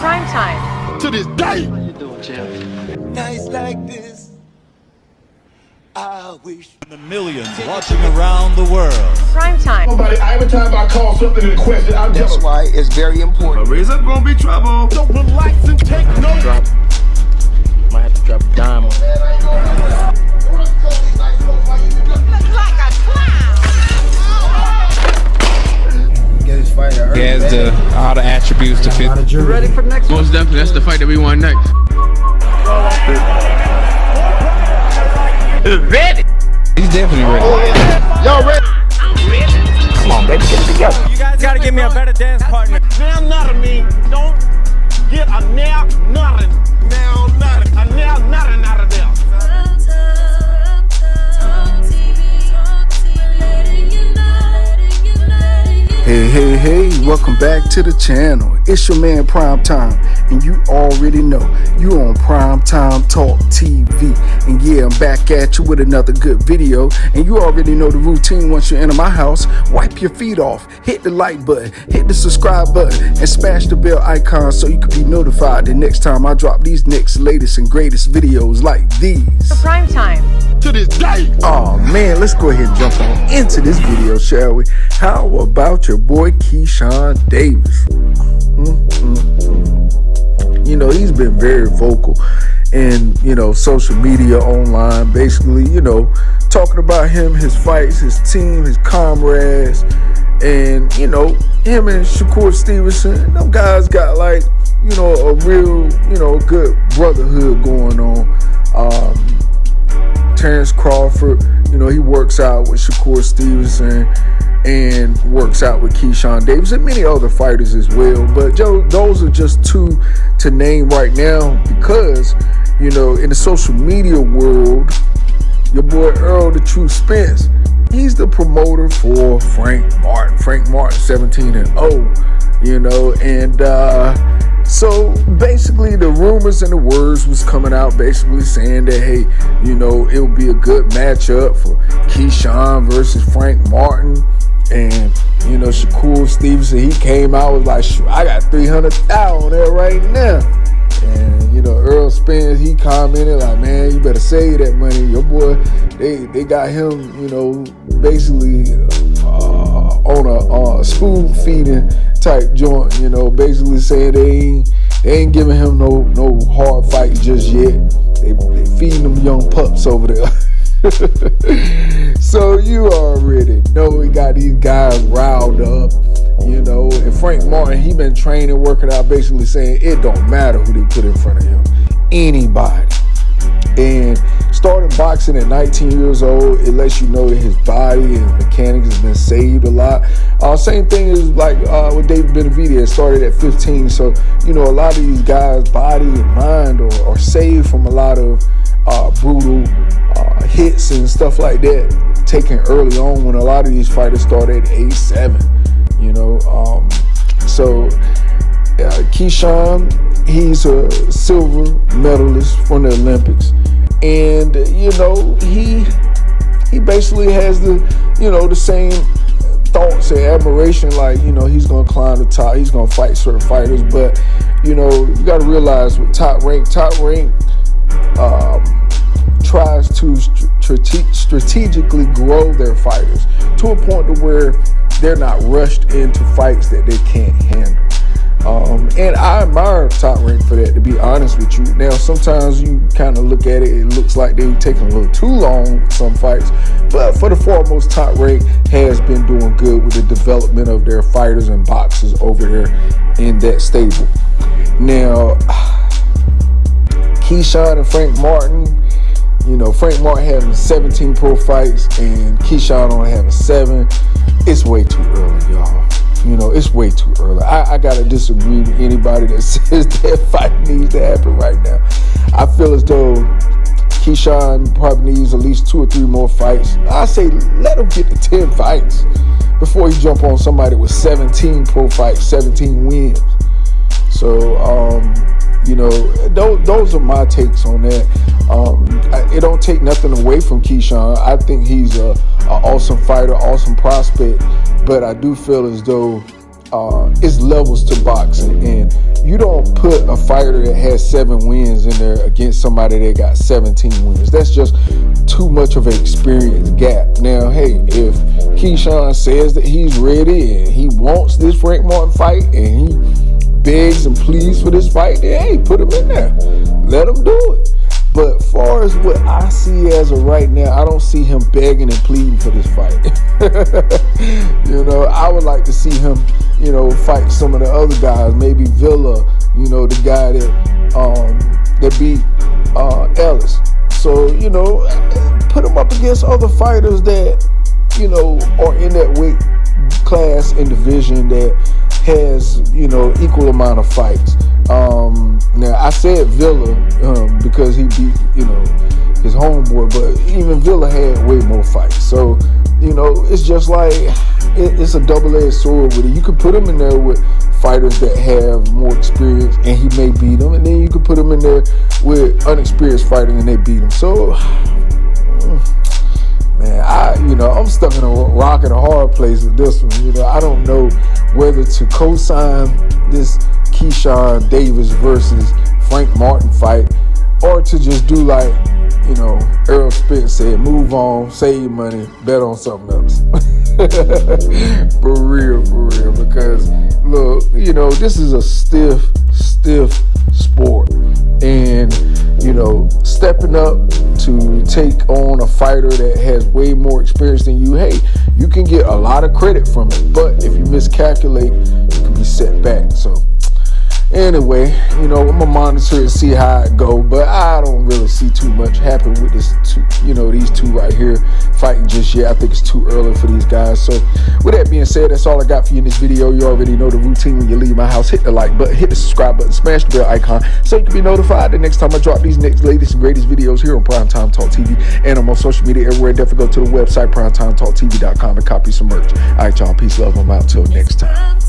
Prime Time. To this day. How you doing, champ? Nights like this, I wish. The millions watching around the world. Prime Time. Nobody, every time I call something in question, I'm That's telling why it's very important. raise up, gonna be trouble. So relax and take notes. Might have to drop a dime on that. He has all the attributes to fit. Ready for the next one? Most definitely, that's the fight that we want next. Ready? He's definitely ready. Y'all ready? Come on, baby, get it together. You guys gotta give me a better dance partner. Now nothing mean don't get a now nothing. Now nothing. A now nothing out of there. Hey, welcome back to the channel. It's your man Prime Time, and you already know you on PrimeTime Talk TV. And yeah, I'm back at you with another good video. And you already know the routine. Once you enter my house, wipe your feet off, hit the like button, hit the subscribe button, and smash the bell icon so you can be notified the next time I drop these next latest and greatest videos like these. For Prime Time. To this day. Oh man, let's go ahead and jump on into this video, shall we? How about your boy Keyshawn DAVIS? You know, he's been very vocal in, social media, online, basically, talking about him, his fights, his team, his comrades, and, him and Shakur Stevenson, them guys got like, a real, good brotherhood going on. Terrence Crawford, he works out with Shakur Stevenson and works out with Keyshawn DAVIS and many other fighters as well. But those are just two to name right now because, in the social media world, your boy Errol, the true Spence, he's the promoter for Frank Martin. Frank Martin 17-0, and so basically the rumors and the words was coming out basically saying that, hey, it would be a good matchup for Keyshawn versus Frank Martin. And, Shakur Stevenson, he came out with like, I got 300,000 on there right now. And, Errol Spence, he commented like, man, you better save that money. Your boy, they got him, basically on a spoon feeding type joint, basically saying they ain't giving him no hard fight just yet. They feeding them young pups over there. So you already know he got these guys riled up, and Frank Martin, he been training, working out, basically saying it don't matter who they put in front of him, anybody. And starting boxing at 19 years old, it lets you know that his body and mechanics has been saved a lot. Same thing is like with David Benavidez, started at 15. So, a lot of these guys' body and mind are saved from a lot of brutal hits and stuff like that, taken early on when a lot of these fighters started at age 7, So Keyshawn, he's a silver medalist from the Olympics. And, he basically has the same thoughts and admiration, like, he's going to climb the top, he's going to fight certain fighters. But, you got to realize with top rank tries to strategically grow their fighters to a point to where they're not rushed into fights that they can't handle. And I admire Top Rank for that, to be honest with you. Now, sometimes you kind of look at it, it looks like they're taking a little too long with some fights. But for the foremost, Top Rank has been doing good with the development of their fighters and boxers over there in that stable. Now, Keyshawn and Frank Martin, Frank Martin having 17 pro fights and Keyshawn only having 7. It's way too early, y'all. It's way too early. I gotta disagree with anybody that says that fight needs to happen right now. I feel as though Keyshawn probably needs at least 2 or 3 more fights. I say let him get to 10 fights before he jump on somebody with 17 pro fights, 17 wins. So, those are my takes on that. It don't take nothing away from Keyshawn. I think he's an awesome fighter, awesome prospect. But I do feel as though it's levels to boxing, and you don't put a fighter that has 7 wins in there against somebody that got 17 wins. That's just too much of an experience gap. Now, hey, if Keyshawn says that he's ready and he wants this Frank Martin fight and he begs and pleads for this fight, then hey, put him in there. Let him do it. But far as what I see as of right now, I don't see him begging and pleading for this fight. I would like to see him, fight some of the other guys. Maybe Villa, the guy that beat Ellis. So, put him up against other fighters that, are in that weight class and division that has, equal amount of fights. Now, I said Villa because he beat, his homeboy, but even Villa had way more fights. So, it's just like, it's a double-edged sword with it. You could put him in there with fighters that have more experience and he may beat them, and then you could put him in there with unexperienced fighters and they beat him. So, man, I'm stuck in a rock and a hard place with this one. I don't know whether to co-sign this Keyshawn Davis versus Frank Martin fight, or to just do like, Errol Spence said, move on, save your money, bet on something else. For real, because look, this is a stiff sport, and stepping up to take on a fighter that has way more experience than you, hey, you can get a lot of credit from it, but if you miscalculate, you can be set back. So anyway, I'm gonna monitor and see how it go, but I don't really see too much happen with this these two right here fighting just yet. I think it's too early for these guys. So with that being said, that's all I got for you in this video. You already know the routine. When you leave my house, hit the like button, hit the subscribe button, smash the bell icon so you can be notified the next time I drop these latest and greatest videos here on Primetime Talk TV, and I'm on social media everywhere. Definitely go to the website PrimeTimeTalkTV.com and copy some merch. All right, y'all, peace, love, I'm out till next time.